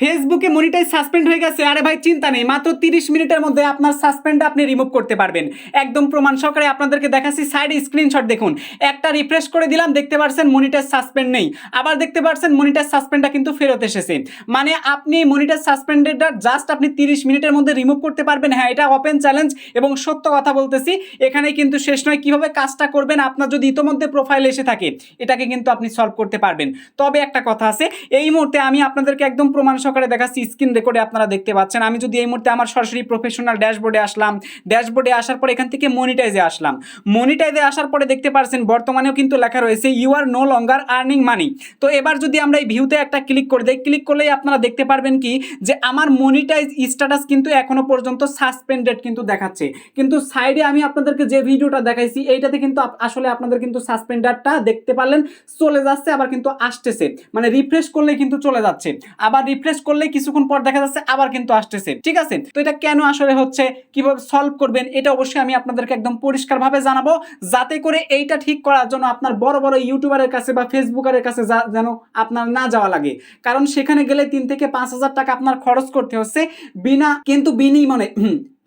ফেসবুকে monetize suspend হয়ে গেছে। আরে ভাই চিন্তা নেই, মাত্র 30 মিনিটের মধ্যে আপনার সাসপেন্ড আপনি রিমুভ করতে পারবেন একদম প্রমাণ সহকারে। আপনাদেরকে দেখাচ্ছি, সাইডে স্ক্রিনশট দেখুন। একটা রিফ্রেশ করে দিলাম, দেখতে পাচ্ছেন মনিটাইজ সাসপেন্ড নেই। আবার দেখতে পাচ্ছেন মনিটাইজ সাসপেন্ডটা কিন্তু ফেরত এসেছে। মানে আপনি মনিটাইজ সাসপেন্ডেডটা জাস্ট আপনি 30 মিনিটের মধ্যে রিমুভ করতে পারবেন। হ্যাঁ, এটা ওপেন চ্যালেঞ্জ এবং সত্য কথা বলতেছি। এখানে কিন্তু শেষ নয়। কিভাবে কাজটা করবেন, আপনার যদি ইতোমধ্যে প্রোফাইল এসে থাকে এটাকে কিন্তু আপনি সলভ করতে পারবেন। তবে একটা কথা আছে, এই মুহূর্তে আমি আপনাদেরকে একদম প্রমাণ সহকারে দেখাচ্ছি। স্ক্রিন রেকর্ডে আপনারা দেখতে পাচ্ছেন। আমি যদি এই মুহূর্তে আমার সরাসরি প্রফেশনাল ড্যাশবোর্ডে আসলাম, ড্যাশবোর্ডে আসার পরে এখান থেকে মনিটাইজে আসলাম। মনিটাইজে আসার পরে দেখতে পাচ্ছেন বর্তমানেও কিন্তু লেখা রয়েছে you are no longer earning money. তো এবার যদি আমরা এই ভিউতে একটা ক্লিক করে দিই, ক্লিক করলেই আপনারা দেখতে পারবেন কি যে আমার মনিটাইজ স্ট্যাটাস কিন্তু এখনো পর্যন্ত সাসপেন্ডেড কিন্তু দেখাচ্ছে। কিন্তু সাইডে আমি আপনাদেরকে যে ভিডিওটা দেখাইছি এইটাতে কিন্তু আসলে আপনাদের কিন্তু সাসপেন্ডারটা দেখতে পারলেন চলে যাচ্ছে, আবার কিন্তু আসতেছে। মানে রিফ্রেশ করলেই কিন্তু চলে যাচ্ছে, আবার রিফ্রেশ করলেই কিছুক্ষণ পর দেখা যাচ্ছে আবার কিন্তু আসতেছে। ঠিক আছে, তো এটা কেন আসলে হচ্ছে, কিভাবে সলভ করবেন এটা অবশ্যই আমি আপনাদেরকে একদম পরিষ্কারভাবে জানাবো, যাতে করে এইটা ঠিক করার জন্য আপনার বড় বড় ইউটিউবারের কাছে বা ফেসবুকারের কাছে যেন আপনার না যাওয়া লাগে। কারণ সেখানে গেলে 3 থেকে 5,000 টাকা আপনার খরচ করতে হচ্ছে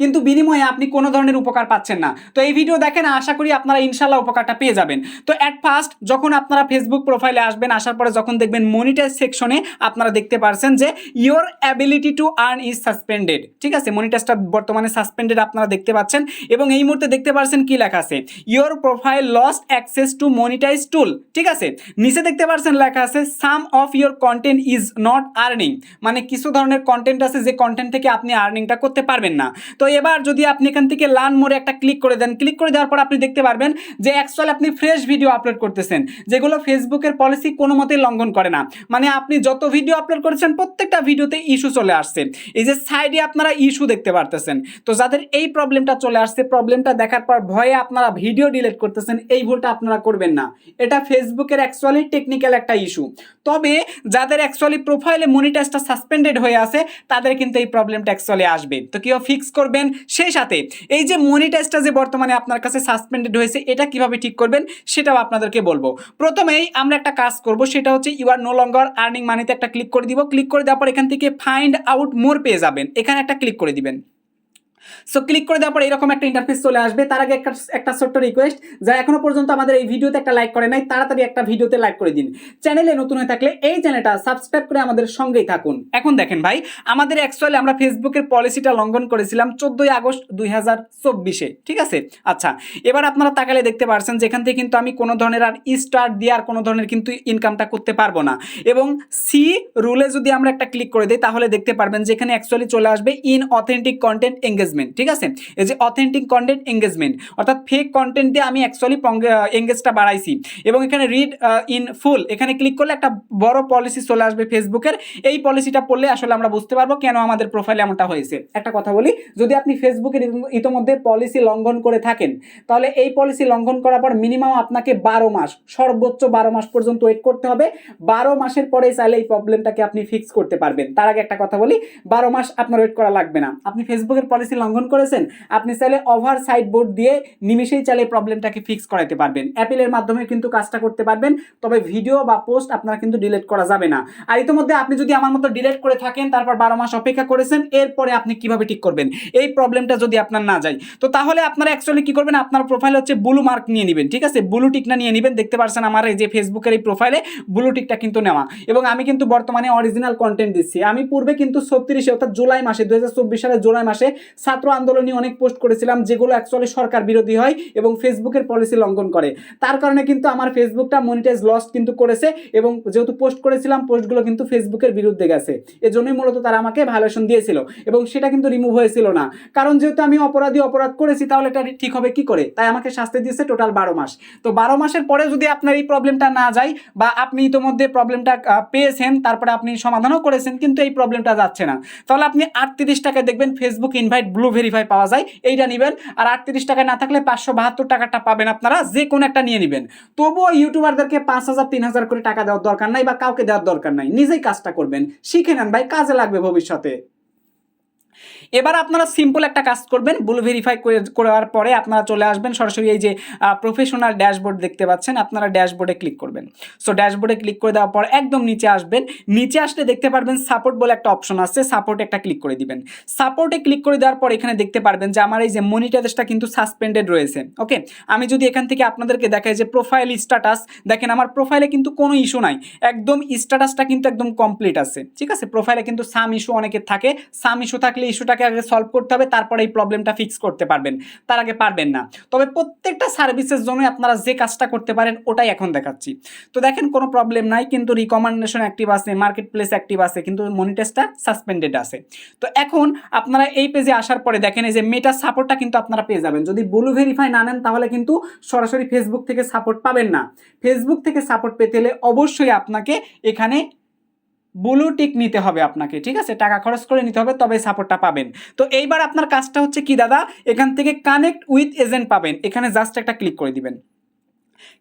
কিন্তু বিনিময়ে আপনি কোনো ধরনের উপকার পাচ্ছেন না। তো এই ভিডিও দেখেন, আশা করি আপনারা ইনশাল্লাহ উপকারটা পেয়ে যাবেন। তো অ্যাট ফার্স্ট যখন আপনারা ফেসবুক প্রোফাইলে আসবেন, আসার পরে যখন দেখবেন মনিটাইজ সেকশনে আপনারা দেখতে পারছেন যে your ability to earn is suspended. ঠিক আছে, মনিটাইজটা বর্তমানে সাসপেন্ডেড আপনারা দেখতে পাচ্ছেন। এবং এই মুহূর্তে দেখতে পাচ্ছেন কি লেখা আছে, your profile lost access to monetize tool. ঠিক আছে, নিচে দেখতে পাচ্ছেন লেখা আছে some of your content is not earning. মানে কিছু ধরনের কন্টেন্ট আছে যে কন্টেন্ট থেকে আপনি আর্নিংটা করতে পারবেন না। তো এবার যদি আপনি এখান থেকে লার্ন মোরে একটা ক্লিক করে দেন, ক্লিক করে দেওয়ার পর আপনি দেখতে পারবেন যে অ্যাকচুয়ালি আপনি ফ্রেশ ভিডিও আপলোড করতেছেন, যেগুলো ফেসবুকের পলিসি কোনো মতেই লঙ্ঘন করে না। মানে আপনি যত ভিডিও আপলোড করেছেন প্রত্যেকটা ভিডিওতে ইস্যু চলে আসছে। এই যে সাইডে আপনারা ইস্যু দেখতে পারতেছেন। তো যাদের এই প্রবলেমটা চলে আসছে, প্রবলেমটা দেখার পর ভয়ে আপনারা ভিডিও ডিলিট করতেছেন, এই ভুলটা আপনারা করবেন না। এটা ফেসবুকের অ্যাকচুয়ালি টেকনিক্যাল একটা ইস্যু। তবে যাদের অ্যাকচুয়ালি প্রোফাইলে মনিটাইজটা সাসপেন্ডেড হয়ে আছে তাদের কিন্তু এই প্রবলেমটা অ্যাকচুয়ালি আসবে। তো কেউ ফিক্স করবেন, সেই সাথে এই যে মনিটাইজটা যে বর্তমানে আপনার কাছে সাসপেন্ডেড হয়েছে এটা কিভাবে ঠিক করবেন সেটাও আপনাদেরকে বলবো। প্রথমেই আমরা একটা কাজ করব, সেটা হচ্ছে you are no longer earning মানিতে একটা ক্লিক করে দিব। ক্লিক করে দেওয়ার পর এখান থেকে ফাইন্ড আউট মোর পেয়ে যাবেন, এখানে একটা ক্লিক করে দিবেন। সো ক্লিক করে দেওয়ার পর এরকম একটা ইন্টারফেস চলে আসবে। তার আগে একটা ছোট্ট রিকোয়েস্ট, যারা এখনো পর্যন্ত আমাদের এই ভিডিওতে একটা লাইক করে নাই তাড়াতাড়ি একটা ভিডিওতে লাইক করে দিন। চ্যানেলে নতুন হয়ে থাকলে এই চ্যানেলটা সাবস্ক্রাইব করে আমাদের সঙ্গেই থাকুন। এখন দেখেন ভাই, আমাদের অ্যাকচুয়ালি আমরা ফেসবুকের পলিসিটা লঙ্ঘন করেছিলাম 14 আগস্ট 2024-এ। ঠিক আছে, আচ্ছা এবার আপনারা তাকালে দেখতে পাচ্ছেন যেখান থেকে কিন্তু আমি কোনো ধরনের আর স্টার্ট দিয়ে আর কোনো ধরনের কিন্তু ইনকামটা করতে পারবো না। এবং সি রুলে যদি আমরা একটা ক্লিক করে দিই তাহলে দেখতে পারবেন যেখানে অ্যাকচুয়ালি চলে আসবে ইন অথেন্টিক কন্টেন্ট এঙ্গেজমেন্ট। ঠিক আছে, এই যে অথেন্টিক কন্টেন্ট এঙ্গেজমেন্ট অর্থাৎ ফেক কন্টেন্ট দিয়ে আমি অ্যাকচুয়ালি এঙ্গেজটা বাড়াইছি। এবং এখানে রিড ইন ফুল এখানে ক্লিক করলে একটা বড় পলিসি চলে আসবে ফেসবুকের। এই পলিসিটা পড়লে আসলে আমরা বুঝতে পারবো কেন আমাদের প্রোফাইলে এমনটা হয়েছে। একটা কথা বলি, যদি আপনি ফেসবুকের ইতোমধ্যে পলিসি লঙ্ঘন করে থাকেন তাহলে এই পলিসি লঙ্ঘন করার পর মিনিমাম আপনাকে 12 মাস, সর্বোচ্চ 12 মাস পর্যন্ত ওয়েট করতে হবে। 12 মাসের পরে চাইলে এই প্রবলেমটাকে আপনি ফিক্স করতে পারবেন। তার আগে একটা কথা বলি, 12 মাস আপনার ওয়েট করা লাগবে না। আপনি ফেসবুকের পলিসি লঙ্ঘন করেছেন, আপনি চাইলে ওভার সাইড বোর্ড দিয়ে নিমিশেই চাইলে প্রবলেমটাকে ফিক্স করাতে পারবেন। অ্যাপেলের মাধ্যমে কিন্তু কাজটা করতে পারবেন। তবে ভিডিও বা পোস্ট আপনারা কিন্তু ডিলিট করা যাবে না। আর ইতিমধ্যে আপনি যদি আমার মতো ডিলিট করে থাকেন, তারপর 12 মাস অপেক্ষা করেছেন, এরপরে আপনি কিভাবে ঠিক করবেন এই প্রবলেমটা যদি আপনার না যায়, তো তাহলে আপনারা অ্যাকচুয়ালি কি করবেন, আপনার প্রোফাইল হচ্ছে ব্লু মার্ক নিয়ে নেবেন। ঠিক আছে, ব্লু টিকটা নিয়ে নেবেন। দেখতে পাচ্ছেন আমার এই যে ফেসবুকের এই প্রোফাইলে ব্লু টিকটা কিন্তু নেওয়া। এবং আমি কিন্তু বর্তমানে অরিজিনাল কন্টেন্ট দিচ্ছি। আমি পূর্বে কিন্তু 36 অর্থাৎ জুলাই মাসে 2024 সালের জুলাই মাসে ছাত্র আন্দোলন নিয়ে অনেক পোস্ট করেছিলাম যেগুলো অ্যাকচুয়ালি সরকার বিরোধী হয় এবং ফেসবুকের পলিসি লঙ্ঘন করে। তার কারণে কিন্তু আমার ফেসবুকটা মনিটাইজ লস কিন্তু করেছে। এবং যেহেতু পোস্ট করেছিলাম পোস্টগুলো কিন্তু ফেসবুকের বিরুদ্ধে গেছে, এজন্যই মূলত তারা আমাকে ভায়োলেশন দিয়েছিল এবং সেটা কিন্তু রিমুভ হয়েছিল না। কারণ যেহেতু আমি অপরাধ করেছি তাহলে এটা ঠিক হবে কি করে, তাই আমাকে শাস্তি দিয়েছে টোটাল 12 মাস। তো 12 মাসের পরে যদি আপনার এই প্রবলেমটা না যায় বা আপনি ইতোমধ্যে প্রবলেমটা পেয়েছেন, তারপরে আপনি সমাধানও করেছেন কিন্তু এই প্রবলেমটা যাচ্ছে না, তাহলে আপনি 38 টাকায় দেখবেন ফেসবুক ইনভাইট ব্লু ভেরিফাই পাওয়া যায়, এইটা নেবেন। আর 38 টাকায় না থাকলে 572 টাকাটা পাবেন, আপনারা যে কোনো একটা নিয়ে নেবেন। তবুও ইউটিউবারদেরকে 5,000 3,000 করে টাকা দেওয়ার দরকার নাই বা কাউকে দেওয়ার দরকার নাই, নিজেই কাজটা করবেন, শিখে নেন ভাই, কাজে লাগবে ভবিষ্যতে। এবার আপনারা সিম্পল একটা কাজ করবেন, ব্লু ভেরিফাই করার পরে আপনারা চলে আসবেন সরাসরি এই যে প্রফেশনাল ড্যাশবোর্ড দেখতে পাচ্ছেন, আপনারা ড্যাশবোর্ডে ক্লিক করবেন। সো ড্যাশবোর্ডে ক্লিক করে দেওয়ার পর একদম নিচে আসবেন, নিচে আসলে দেখতে পারবেন সাপোর্ট বলে একটা অপশন আছে, সাপোর্টে একটা ক্লিক করে দিবেন। সাপোর্টে ক্লিক করে দেওয়ার পর এখানে দেখতে পারবেন যে আমার এই যে মনিটাইজেশনটা কিন্তু সাসপেন্ডেড রয়েছে। ওকে, আমি যদি এখান থেকে আপনাদেরকে দেখাই যে প্রোফাইল স্ট্যাটাস, দেখেন আমার প্রোফাইলে কিন্তু কোনো ইস্যু নাই, একদম স্ট্যাটাসটা কিন্তু একদম কমপ্লিট আছে। ঠিক আছে, প্রোফাইলে কিন্তু সাম ইস্যু অনেকের থাকে, সাম ইস্যু থাকলে ইস্যুটাকে আগে সলভ করতে হবে, তারপরে এই প্রবলেমটা ফিক্স করতে পারবেন, তার আগে পারবেন না। তবে প্রত্যেকটা সার্ভিসের জন্য আপনারা যে কাজটা করতে পারেন ওটাই এখন দেখাচ্ছি। তো দেখেন কোনো প্রবলেম নাই, কিন্তু রিকমেন্ডেশন অ্যাক্টিভ আছে, মার্কেট প্লেস অ্যাক্টিভ আছে, কিন্তু মনিটাইজটা সাসপেন্ডেড আছে। তো এখন আপনারা এই পেজে আসার পরে দেখেন এই যে মেটা সাপোর্টটা কিন্তু আপনারা পেয়ে যাবেন। যদি ব্লু ভেরিফাই না নেন তাহলে কিন্তু সরাসরি ফেসবুক থেকে সাপোর্ট পাবেন না। ফেসবুক থেকে সাপোর্ট পেতে হলে অবশ্যই আপনাকে এখানে ব্লু টিক নিতে হবে আপনাকে, ঠিক আছে, টাকা খরচ করে নিতে হবে, তবে সাপোর্টটা পাবেন। তো এইবার আপনার কাজটা হচ্ছে কি দাদা, এখান থেকে কানেক্ট উইথ এজেন্ট পাবেন, এখানে জাস্ট একটা ক্লিক করে দিবেন।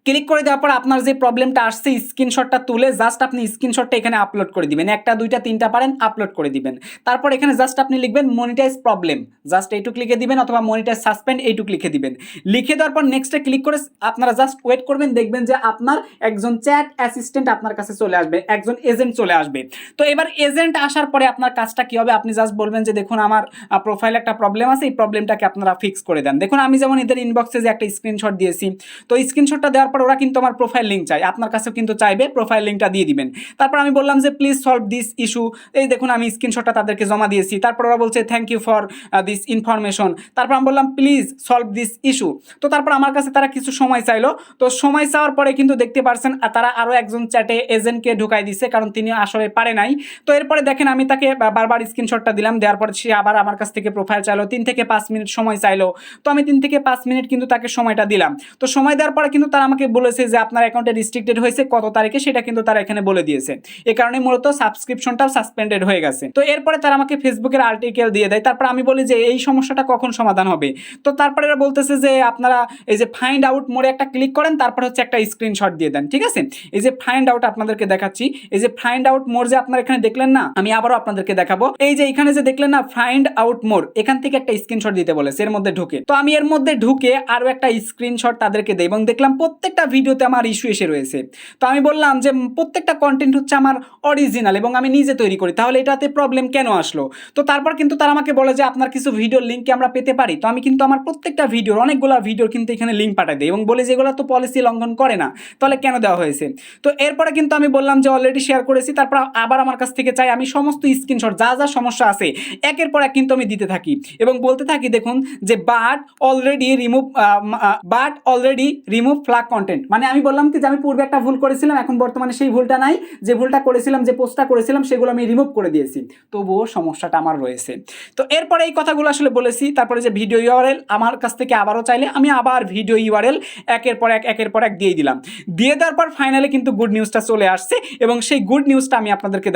ক্লিক করে দেওয়ার পর আপনার যে প্রবলেমটা আসছে স্ক্রিনশটটা তুলে জাস্ট আপনি স্ক্রিনশটটা এখানে আপলোড করে দিবেন, একটা দুইটা তিনটা পারেন আপলোড করে দিবেন। তারপর এখানে জাস্ট আপনি লিখবেন মনিটাইজ প্রবলেম, জাস্ট এইটুক লিখে দিবেন, অথবা মনিটাইজ সাসপেন্ড এইটুক লিখে দিবেন। লিখে দেওয়ার পর নেক্সটে ক্লিক করে আপনারা জাস্ট ওয়েট করবেন, দেখবেন যে আপনার একজন চ্যাট অ্যাসিস্ট্যান্ট আপনার কাছে চলে আসবে, একজন এজেন্ট চলে আসবে। তো এবার এজেন্ট আসার পরে আপনার কাজটা কি হবে, আপনি জাস্ট বলবেন যে দেখুন আমার প্রোফাইলে একটা প্রবলেম আছে, এই প্রবলেমটাকে আপনারা ফিক্স করে দেন। দেখুন আমি যেমন এদের ইনবক্সে যে একটা স্ক্রিনশট দিয়েছি, তো স্ক্রিনশটটা দেওয়ার পর ওরা কিন্তু আমার প্রোফাইল লিঙ্ক চাই, আপনার কাছেও কিন্তু চাইবে, প্রোফাইল লিঙ্কটা দিয়ে দিবেন। তারপর আমি বললাম যে প্লিজ সলভ দিস ইস্যু, এই দেখুন আমি স্ক্রিনশটটা তাদেরকে জমা দিয়েছি। তারপর ওরা বলছে thank you for this information, তারপর আমি বললাম প্লিজ সলভ দিস ইস্যু। তো তারপর আমার কাছে তারা কিছু সময় চাইলো, তো সময় চাওয়ার পরে কিন্তু দেখতে পারছেন তারা আরও একজন চ্যাটে এজেন্টকে ঢুকাই দিছে, কারণ তিনি আসলে পারে নাই। তো এরপরে দেখেন আমি তাকে বারবার স্ক্রিনশটটা দিলাম, দেওয়ার পর সে আবার আমার কাছ থেকে প্রোফাইল চাইলো, 3 থেকে 5 মিনিট সময় চাইলো। তো আমি 3 থেকে 5 মিনিট কিন্তু তাকে সময়টা দিলাম। তো সময় দেওয়ার পরে কিন্তু তারা আমাকে বলেছে যে আপনার অ্যাকাউন্টে রিস্ট্রিক্টেড হয়েছে কত তারিখে, সেটা কিন্তু তারা এখানে বলে দিয়েছে, এই কারণে মূলত সাবস্ক্রিপশনটাও সাসপেন্ডেড হয়ে গেছে। তো এরপরে তারা আমাকে ফেসবুকের আর্টিকেল দিয়ে দেয়। তারপর আমি বলি যে এই সমস্যাটা কখন সমাধান হবে। তো তারপরে এরা বলতেছে যে আপনারা এই যে ফাইন্ড আউট মোড়ে একটা ক্লিক করেন, তারপর হচ্ছে একটা স্ক্রিনশট দিয়ে দেন। ঠিক আছে, এই যে ফাইন্ড আউট আপনাদেরকে দেখাচ্ছি, এই যে ফাইন্ড আউট মোর যে আপনারা এখানে দেখলেন না, আমি আবারও আপনাদেরকে দেখাবো। এই যে এখানে যে দেখলেন না ফাইন্ড আউট মোর, এখান থেকে একটা স্ক্রিনশট দিতে বলেছে এর মধ্যে ঢুকে। তো আমি এর মধ্যে ঢুকে আরো একটা স্ক্রিনশট তাদেরকে দেই এবং দেখলাম প্রত্যেকটা ভিডিওতে আমার ইস্যু এসে রয়েছে। তো আমি বললাম যে প্রত্যেকটা কন্টেন্ট হচ্ছে আমার অরিজিনাল এবং আমি নিজে তৈরি করি, তাহলে এটাতে প্রবলেম কেন আসলো। তো তারপর কিন্তু তারা আমাকে বলে যে আপনার কিছু ভিডিওর লিঙ্ক আমরা পেতে পারি। তো আমি কিন্তু আমার প্রত্যেকটা ভিডিওর অনেকগুলো ভিডিওর কিন্তু এখানে লিঙ্ক পাঠাই দিই এবং বলি যে এগুলো তো পলিসি লঙ্ঘন করে না, তাহলে কেন দেওয়া হয়েছে। তো এরপরে কিন্তু আমি বললাম যে অলরেডি শেয়ার করেছি। তারপর আবার আমার কাছ থেকে চাই আমি সমস্ত স্ক্রিনশট যা যা সমস্যা আছে একের পর এক কিন্তু আমি দিতে থাকি এবং বলতে থাকি দেখুন যে but already remove flag content. মানে আমি বললাম কি যে আমি পূর্বে একটা ভুল করেছিলাম, এখন বর্তমানে সেই ভুলটা নাই, যে ভুলটা করেছিলাম যে পোস্টটা করেছিলাম সেগুলো আমি রিমুভ করে দিয়েছি, তবুও সমস্যাটা আমার রয়েছে। তো এরপরে এই কথাগুলো আসলে বলেছি। তারপরে যে ভিডিও ইউআরএল আমার কাছ থেকে আবারও চাইলে আমি আবার ভিডিও ইউআরএল একের পর এক দিয়ে দিলাম। দিয়ে দেওয়ার পর ফাইনালি কিন্তু গুড নিউজটা চলে আসছে এবং সেই গুড নিউজটা আমি আপনাদেরকে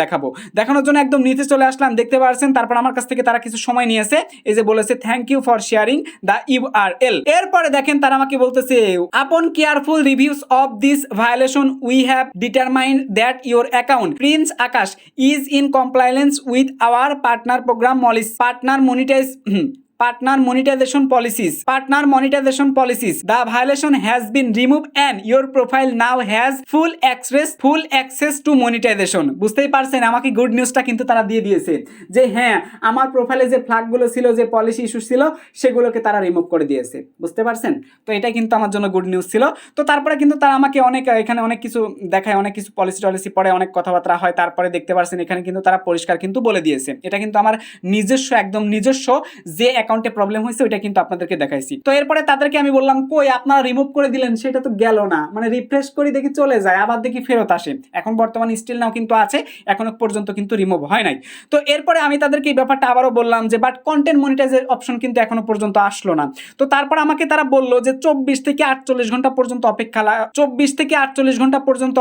দেখানোর জন্য একদম নিচে চলে আসলাম, দেখতে পাচ্ছেন। তারপর আমার কাছ থেকে তারা কিছু সময় নিয়েছে, এই যে বলেছে thank you for sharing the URL. এরপরে দেখেন তারা আমাকে বলতেছে upon careful reviews of this violation we have determined that your account Prince Akash is in compliance with our partner program partner monetization policies. The violation has been removed and your profile now has full access to monetization. বুঝতেই পারছেন আমাকে good নিউজটা কিন্তু তারা দিয়ে দিয়েছে যে হ্যাঁ আমার প্রোফাইলে যে ফ্ল্যাগগুলো ছিল, যে পলিসি ইস্যু ছিল, সেগুলোকে তারা রিমুভ করে দিয়েছে। বুঝতে পারছেন, তো এটা কিন্তু আমার জন্য গুড নিউজ ছিল। তো তারপরে কিন্তু তারা আমাকে এখানে অনেক কিছু দেখায়, অনেক কিছু পলিসি পড়ে, অনেক কথাবার্তা হয়। তারপরে দেখতে পারছেন এখানে কিন্তু তারা পরিষ্কার কিন্তু বলে দিয়েছে, এটা কিন্তু আমার একদম নিজস্ব যে অ্যাকাউন্টে প্রবলেম হয়েছে ওইটা কিন্তু আপনাদেরকে দেখাইছি। তো এরপরে তাদেরকে আমি বললাম কই আপনারা রিমুভ করে দিলেন, সেটা তো গেল না, মানে রিফ্রেশ করি দেখি চলে যায়, আবার দেখি ফেরত আসে। এখন বর্তমানে স্টিল নাও কিন্তু আছে, এখনো পর্যন্ত কিন্তু রিমুভ হয় নাই। তো এরপরে আমি তাদেরকে এই ব্যাপারটা আবারও বললাম যে বাট কন্টেন্ট মনিটাইজের অপশন কিন্তু এখনো পর্যন্ত আসলো না। তো তারপর আমাকে তারা বললো যে 24 থেকে 48 ঘন্টা পর্যন্ত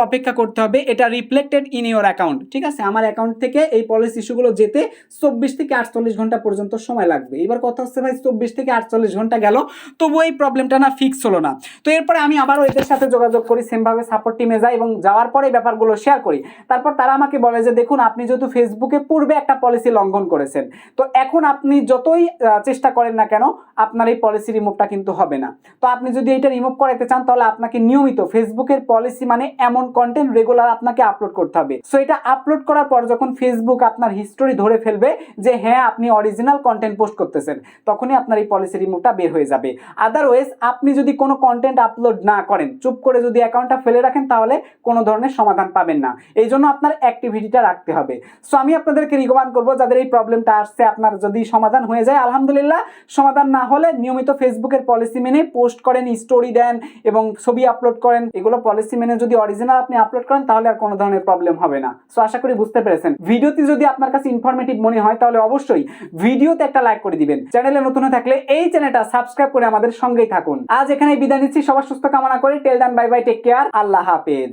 অপেক্ষা করতে হবে, এটা রিফ্লেক্টেড ইন ইওর অ্যাকাউন্ট। ঠিক আছে, আমার অ্যাকাউন্ট থেকে এই পলিসি ইস্যুগুলো যেতে 24 থেকে 48 ঘন্টা পর্যন্ত সময় লাগবে। এবার কথা কথা হচ্ছে ভাই 24 থেকে 48 ঘন্টা গেল, তবু এই প্রবলেমটা না ফিক্স হলো না। তো এরপরে আমি আবারও এদের সাথে যোগাযোগ করি, সেমভাবে সাপোর্ট টিমে যাই এবং যাওয়ার পরে ব্যাপারগুলো শেয়ার করি। তারপর তারা আমাকে বলে যে দেখুন, আপনি যেহেতু ফেসবুকে পূর্বে একটা পলিসি লঙ্ঘন করেছেন, তো এখন আপনি যতই চেষ্টা করেন না কেন আপনার এই পলিসি রিমুভটা কিন্তু হবে না। তো আপনি যদি এটা রিমুভ করাতে চান তাহলে আপনাকে নিয়মিত ফেসবুকের পলিসি মানে এমন কন্টেন্ট রেগুলার আপনাকে আপলোড করতে হবে। সো এটা আপলোড করার পর যখন ফেসবুক আপনার হিস্টোরি ধরে ফেলবে যে হ্যাঁ আপনি অরিজিনাল কন্টেন্ট পোস্ট করতেছেন, তখনই আপনার এই পলিসি রিমুভটা বের হয়ে যাবে। আদারওয়াইজ আপনি যদি কোনো কন্টেন্ট আপলোড না করেন, চুপ করে যদি অ্যাকাউন্টটা ফেলে রাখেন, তাহলে কোনো ধরনের সমাধান পাবেন না। এই জন্য আপনার অ্যাক্টিভিটিটা রাখতে হবে। সো আমি আপনাদেরকে রিকমেন্ড করবো, যাদের এই প্রবলেমটা আসছে আপনার যদি সমাধান হয়ে যায় আলহামদুলিল্লাহ, সমাধান না হলে নিয়মিত ফেসবুকের পলিসি মেনে পোস্ট করেন, স্টোরি দেন এবং ছবি আপলোড করেন। এগুলো পলিসি মেনে যদি অরিজিনাল আপনি আপলোড করেন তাহলে আর কোনো ধরনের প্রবলেম হবে না। সো আশা করি বুঝতে পেরেছেন। ভিডিওটি যদি আপনার কাছে ইনফরমেটিভ মনে হয় তাহলে অবশ্যই ভিডিওতে একটা লাইক করে দিবেন। চ্যানেলে নতুন হয়ে থাকলে এই চ্যানেলটা সাবস্ক্রাইব করে আমাদের সঙ্গেই থাকুন। আজ এখানে বিদায় নিচ্ছি, সবার সুস্থ কামনা করি। টেল ডান, বাই বাই, টেক কেয়ার, আল্লাহ হাফেজ।